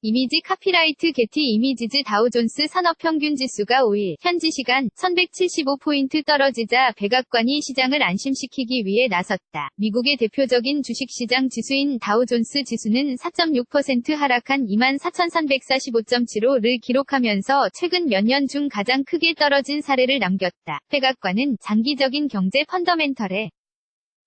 이미지 카피라이트 게티 이미지즈 다우존스 산업평균지수가 5일 현지 시간 1175포인트 떨어지자 백악관이 시장을 안심시키기 위해 나섰다. 미국의 대표적인 주식시장 지수인 다우존스 지수는 4.6% 하락한 24,345.75를 기록하면서 최근 몇 년 중 가장 크게 떨어진 사례를 남겼다. 백악관은 장기적인 경제 펀더멘털에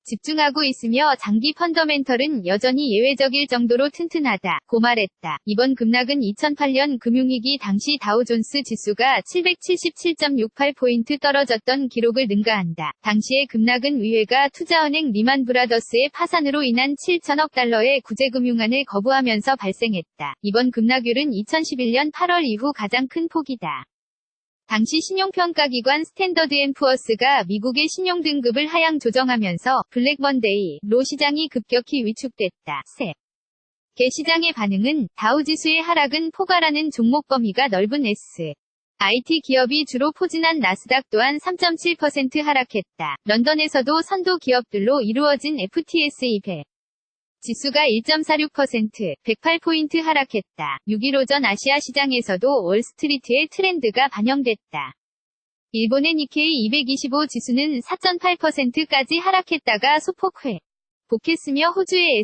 집중하고 있으며 장기 펀더멘털은 여전히 예외적일 정도로 튼튼하다고 말했다. 이번 급락은 2008년 금융위기 당시 다우존스 지수가 777.68포인트 떨어졌던 기록을 능가한다. 당시의 급락은 의회가 투자은행 리만 브라더스의 파산으로 인한 7천억 달러의 구제금융안을 거부하면서 발생했다. 이번 급락률은 2011년 8월 이후 가장 큰 폭이다. 당시 신용평가기관 스탠더드앤푸어스가 미국의 신용등급을 하향 조정하면서 블랙먼데이로 시장이 급격히 위축됐다. 개 시장의 반응은 다우지수의 하락은 포괄하는 종목 범위가 넓은 IT 기업이 주로 포진한 나스닥 또한 3.7% 하락했다. 런던에서도 선도 기업들로 이루어진 FTSE 100 지수가 1.46%, 108포인트 하락했다. 6일 오전 아시아 시장에서도 월스트리트의 트렌드가 반영됐다. 일본의 니케이 225 지수는 4.8%까지 하락했다가 소폭 회복했으며 호주의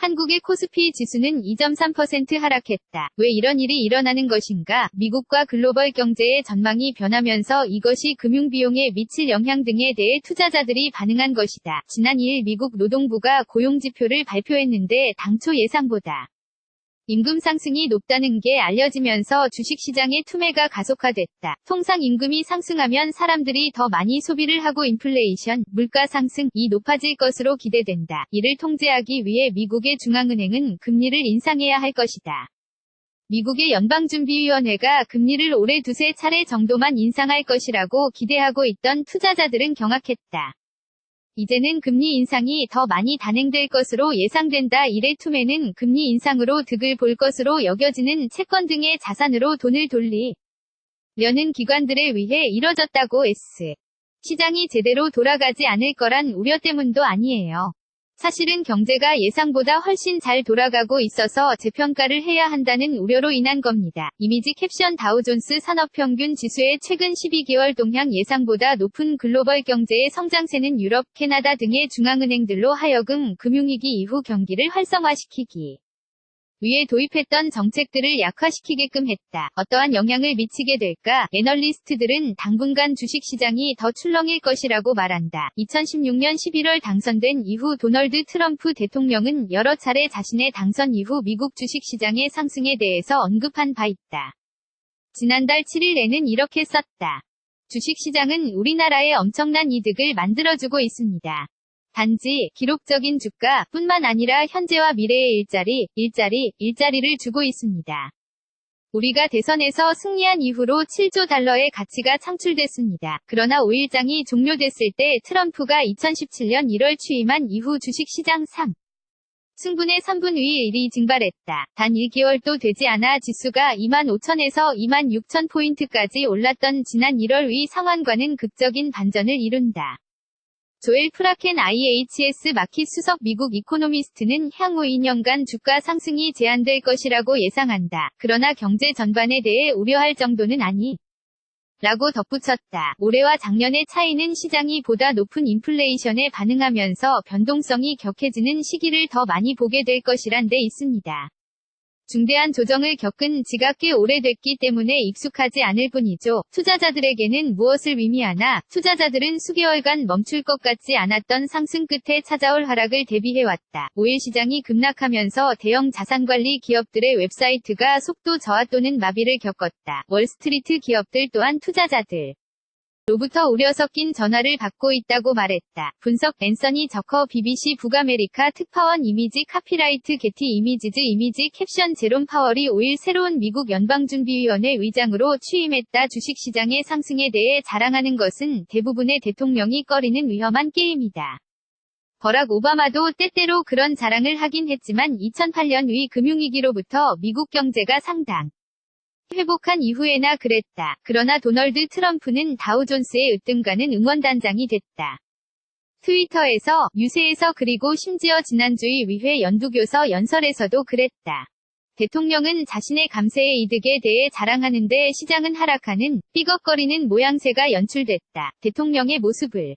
한국의 코스피 지수는 2.3% 하락했다. 왜 이런 일이 일어나는 것인가? 미국과 글로벌 경제의 전망이 변하면서 이것이 금융비용에 미칠 영향 등에 대해 투자자들이 반응한 것이다. 지난 2일 미국 노동부가 고용지표를 발표했는데 당초 예상보다 임금 상승이 높다는 게 알려지면서 주식시장의 투매가 가속화됐다. 통상 임금이 상승하면 사람들이 더 많이 소비를 하고 인플레이션, 물가 상승이 높아질 것으로 기대된다. 이를 통제하기 위해 미국의 중앙은행은 금리를 인상해야 할 것이다. 미국의 연방준비위원회가 금리를 올해 두세 차례 정도만 인상할 것이라고 기대하고 있던 투자자들은 경악했다. 이제는 금리 인상이 더 많이 단행될 것으로 예상된다. 이래 투매는 금리 인상으로 득을 볼 것으로 여겨지는 채권 등의 자산으로 돈을 돌리려는 기관들에 의해 이뤄졌다고 시장이 제대로 돌아가지 않을 거란 우려 때문도 아니에요. 사실은 경제가 예상보다 훨씬 잘 돌아가고 있어서 재평가를 해야 한다는 우려로 인한 겁니다. 이미지 캡션 다우존스 산업평균 지수의 최근 12개월 동향 예상보다 높은 글로벌 경제의 성장세는 유럽, 캐나다 등의 중앙은행들로 하여금 금융위기 이후 경기를 활성화시키기 위해 도입했던 정책들을 약화시키게끔 했다. 어떠한 영향을 미치게 될까? 애널리스트들은 당분간 주식시장이 더 출렁일 것이라고 말한다. 2016년 11월 당선된 이후 도널드 트럼프 대통령은 여러 차례 자신의 당선 이후 미국 주식시장의 상승에 대해서 언급한 바 있다. 지난달 7일에는 이렇게 썼다. 주식시장은 우리나라에 엄청난 이득을 만들어주고 있습니다. 단지 기록적인 주가뿐만 아니라 현재와 미래의 일자리를 주고 있습니다. 우리가 대선에서 승리한 이후로 7조 달러의 가치가 창출됐습니다. 그러나 5일장이 종료됐을 때 트럼프가 2017년 1월 취임한 이후 주식시장 승분의 3분의 1이 증발했다. 단 1개월도 되지 않아 지수가 25,000에서 26,000포인트까지 올랐던 지난 1월의 상황과는 극적인 반전을 이룬다. 조엘 프라켄 IHS 마킷 수석 미국 이코노미스트는 향후 2년간 주가 상승이 제한될 것이라고 예상한다. 그러나 경제 전반에 대해 우려할 정도는 라고 덧붙였다. 올해와 작년의 차이는 시장이 보다 높은 인플레이션에 반응하면서 변동성이 격해지는 시기를 더 많이 보게 될 것이란 데 있습니다. 중대한 조정을 겪은 지가 꽤 오래됐기 때문에 익숙하지 않을 뿐이죠. 투자자들에게는 무엇을 의미하나? 투자자들은 수개월간 멈출 것 같지 않았던 상승 끝에 찾아올 하락을 대비해왔다. 5일 시장이 급락하면서 대형 자산관리 기업들의 웹사이트가 속도 저하 또는 마비를 겪었다. 월스트리트 기업들 또한 투자자들 로부터 우려 섞인 전화를 받고 있다고 말했다. 분석 앤서니 저커 BBC 북아메리카 특파원 이미지 카피라이트 게티 이미지즈 이미지 캡션 제롬 파월이 5일 새로운 미국 연방준비위원회 의장으로 취임했다. 주식시장의 상승에 대해 자랑하는 것은 대부분의 대통령이 꺼리는 위험한 게임이다. 버락 오바마도 때때로 그런 자랑을 하긴 했지만 2008년 위 금융위기로부터 미국 경제가 상당 회복한 이후에나 그랬다. 그러나 도널드 트럼프는 다우존스의 으뜸가는 응원단장이 됐다. 트위터에서, 유세에서 그리고 심지어 지난주의 의회 연두교서 연설에서도 그랬다. 대통령은 자신의 감세의 이득에 대해 자랑하는데 시장은 하락하는 삐걱거리는 모양새가 연출됐다. 대통령의 모습을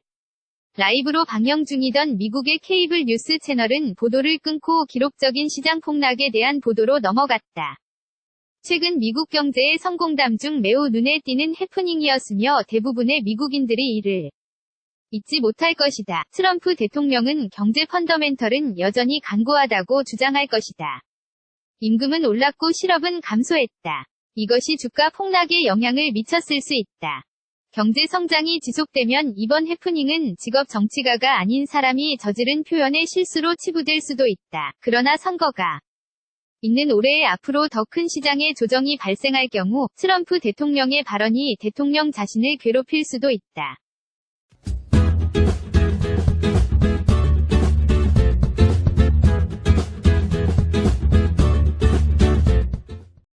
라이브로 방영 중이던 미국의 케이블 뉴스 채널은 보도를 끊고 기록적인 시장 폭락에 대한 보도로 넘어갔다. 최근 미국 경제의 성공담 중 매우 눈에 띄는 해프닝이었으며 대부분의 미국인들이 이를 잊지 못할 것이다. 트럼프 대통령은 경제 펀더멘털은 여전히 견고하다고 주장할 것이다. 임금은 올랐고 실업은 감소했다. 이것이 주가 폭락에 영향을 미쳤을 수 있다. 경제 성장이 지속되면 이번 해프닝은 직업 정치가가 아닌 사람이 저지른 표현의 실수로 치부될 수도 있다. 그러나 선거가 있는 올해에 앞으로 더 큰 시장의 조정이 발생할 경우 트럼프 대통령의 발언이 대통령 자신을 괴롭힐 수도 있다.